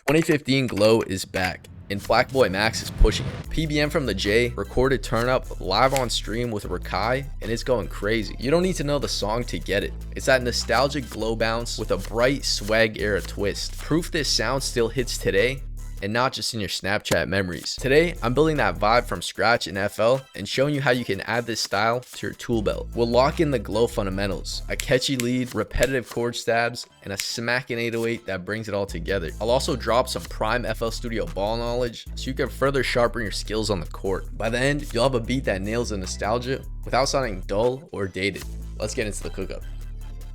2015 Glow is back, and Black Boy Max is pushing it. PBM from the J, recorded turn up live on stream with Rakai, and it's going crazy. You don't need to know the song to get it. It's that nostalgic glow bounce with a bright swag era twist. Proof this sound still hits today, and not just in your Snapchat memories. Today, I'm building that vibe from scratch in FL and showing you how you can add this style to your tool belt. We'll lock in the glow fundamentals, a catchy lead, repetitive chord stabs, and a smacking 808 that brings it all together. I'll also drop some prime FL Studio ball knowledge so you can further sharpen your skills on the court. By the end, you'll have a beat that nails the nostalgia without sounding dull or dated. Let's get into the cookup.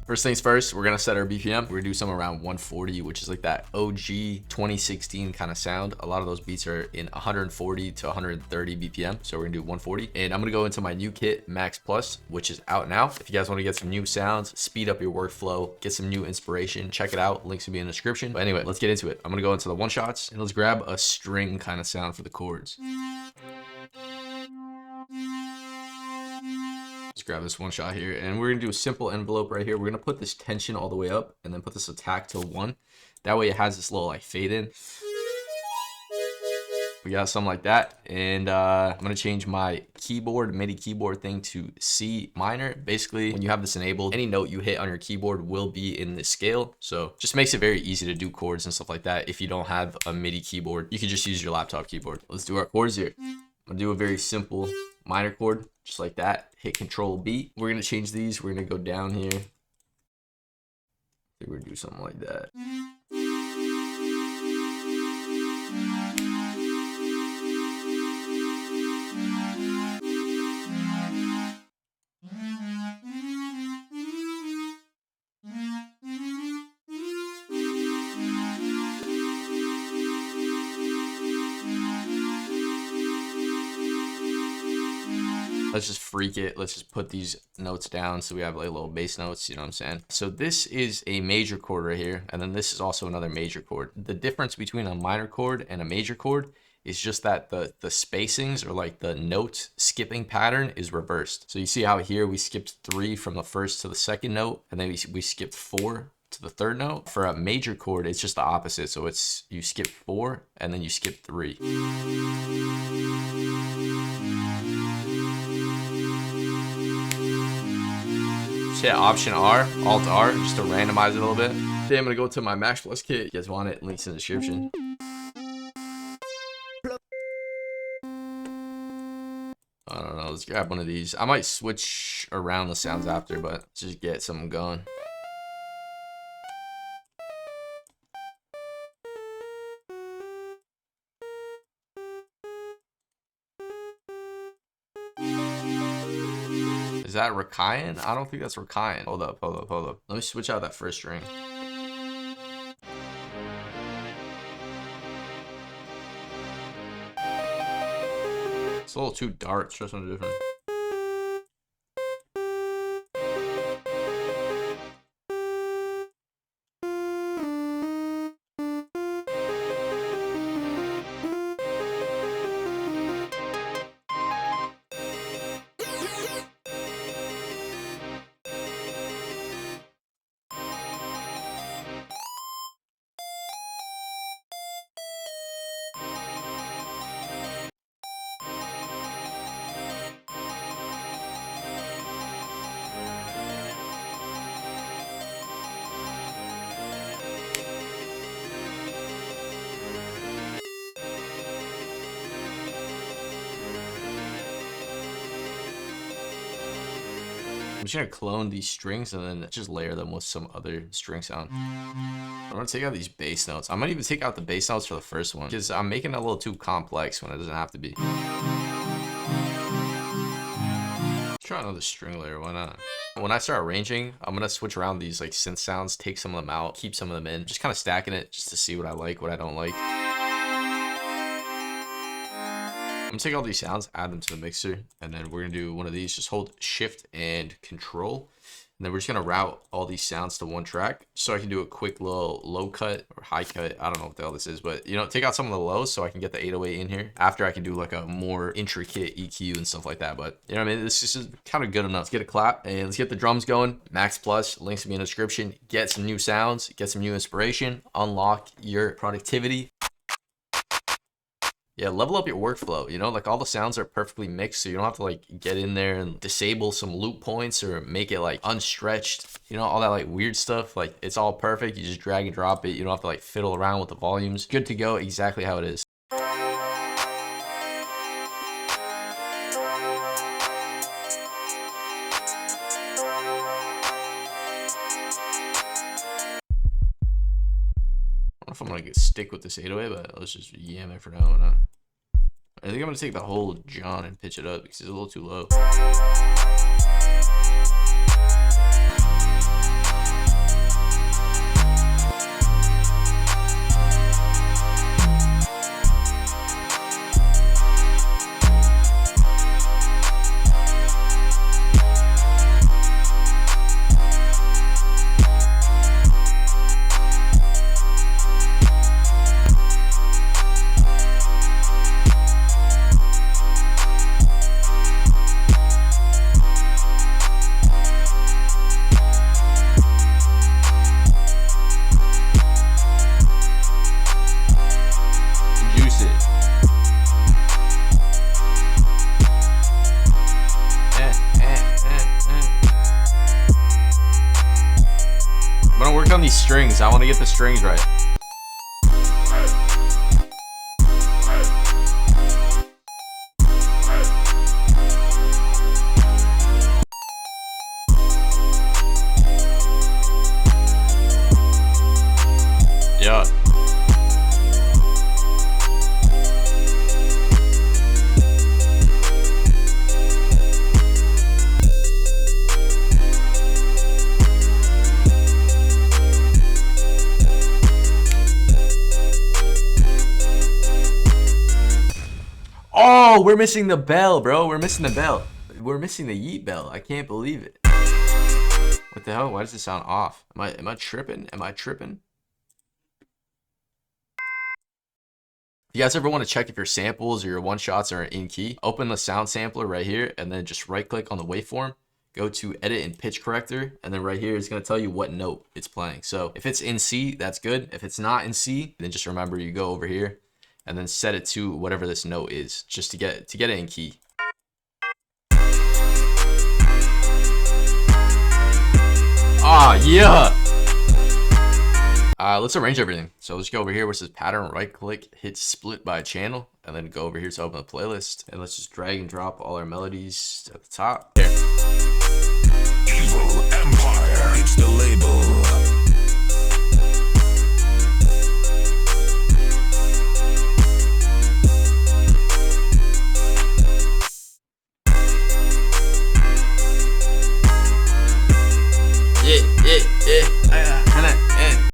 First things first, we're gonna set our BPM. We're gonna do some around 140, which is like that OG 2016 kind of sound. A lot of those beats are in 140 to 130 BPM, so we're gonna do 140. And I'm gonna go into my new kit, Max Plus, which is out now. If you guys want to get some new sounds, speed up your workflow, get some new inspiration, check it out. Links will be in the description. But anyway, let's get into it. I'm gonna go into the one shots and let's grab a string kind of sound for the chords. Let's grab this one shot here, and we're gonna do a simple envelope right here. We're gonna put this tension all the way up and then put this attack to 1. That way it has this little like fade in. We got something like that, and I'm gonna change my keyboard, MIDI keyboard thing to C minor. Basically, when you have this enabled, any note you hit on your keyboard will be in this scale, so just makes it very easy to do chords and stuff like that. If you don't have a MIDI keyboard, you can just use your laptop keyboard. Let's do our chords here. I'm gonna do a very simple minor chord, just like that. Hit Control B. We're gonna change these. We're gonna go down here. I think we're gonna do something like that. Let's just freak it. Let's just put these notes down so we have like little bass notes, you know what I'm saying? So this is a major chord right here, and then this is also another major chord. The difference between a minor chord and a major chord is just that the spacings, or like the note skipping pattern, is reversed. So you see how here we skipped 3 from the first to the second note, and then we skipped 4 to the third note. For a major chord, it's just the opposite. So it's you skip 4 and then you skip 3. Hit Option R, Alt R, just to randomize it a little bit. Okay, I'm gonna go to my Max Plus kit. If you guys want it, links in the description. I don't know, let's grab one of these. I might switch around the sounds after, but just get something going. Is that Rakayan? I don't think that's Rakayan. Hold up. Let me switch out that first string. It's a little too dark. Try something different. I'm just gonna clone these strings and then just layer them with some other string sound. I'm gonna take out these bass notes. I might even take out the bass notes for the first one because I'm making it a little too complex when it doesn't have to be. Let's try another string layer, why not? When I start arranging, I'm gonna switch around these like synth sounds, take some of them out, keep some of them in, just kind of stacking it just to see what I like, what I don't like. I'm gonna take all these sounds, add them to the mixer, and then we're gonna do one of these. Just hold Shift and Control, And then we're just gonna route all these sounds to one track, so I can do a quick little low cut or high cut. I don't know what the hell this is, but you know, take out some of the lows so I can get the 808 in here. After I can do like a more intricate EQ and stuff like that. But you know what I mean? This is kind of good enough. Let's get a clap and let's get the drums going. Max Plus, links to be in the description. Get some new sounds, get some new inspiration, unlock your productivity. Yeah, level up your workflow, you know, like all the sounds are perfectly mixed, so you don't have to like get in there and disable some loop points or make it like unstretched, you know, all that like weird stuff. Like it's all perfect. You just drag and drop it. You don't have to like fiddle around with the volumes. Good to go, exactly how it is. I don't know if I'm gonna stick with this 808, but let's just yam it for now on. I think I'm gonna take the whole John and pitch it up because it's a little too low. I'm gonna work on these strings. I want to get the strings right. Yeah. Oh, we're missing the bell, bro. We're missing the bell. We're missing the yeet bell. I can't believe it. What the hell? Why does it sound off? Am I tripping? Am I tripping? If you guys ever want to check if your samples or your one shots are in key, open the sound sampler right here and then just right click on the waveform. Go to edit and pitch corrector, and then right here it's going to tell you what note it's playing. So if it's in C, that's good. If it's not in C, then just remember you go over here and then set it to whatever this note is, just to get it in key. Ah, yeah. Let's arrange everything. So let's go over here where it says pattern, right click, hit split by channel, and then go over here to open the playlist. And let's just drag and drop all our melodies at the top. There. Evil Empire, it's the label.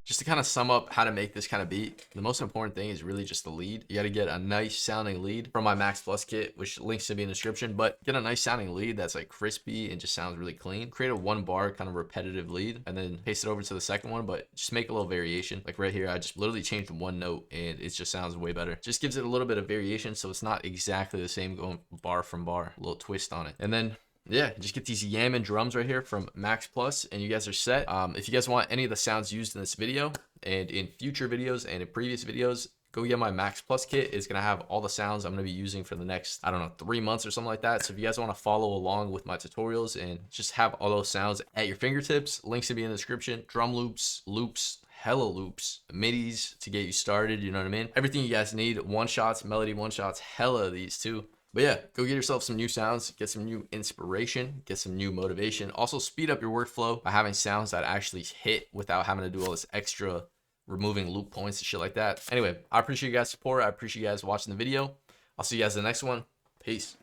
Just to kind of sum up how to make this kind of beat, the most important thing is really just the lead. You got to get a nice sounding lead from my Max Plus kit, which links to be in the description, but get a nice sounding lead that's like crispy and just sounds really clean. Create a 1 bar kind of repetitive lead and then paste it over to the second one, but just make a little variation. Like right here, I just literally changed 1 note and it just sounds way better. Just gives it a little bit of variation so it's not exactly the same going bar from bar, a little twist on it. And then yeah, just get these yamming drums right here from Max Plus and you guys are set. If you guys want any of the sounds used in this video and in future videos and in previous videos, go get my Max Plus kit. It's gonna have all the sounds I'm gonna be using for the next, I don't know, 3 months or something like that. So if you guys want to follow along with my tutorials and just have all those sounds at your fingertips, links to be in the description. Drum loops, hella loops, midis to get you started, you know what I mean? Everything you guys need, one shots, melody one shots, hella of these too. But yeah, go get yourself some new sounds, get some new inspiration, get some new motivation. Also speed up your workflow by having sounds that actually hit without having to do all this extra removing loop points and shit like that. Anyway, I appreciate you guys' support. I appreciate you guys watching the video. I'll see you guys in the next one. Peace.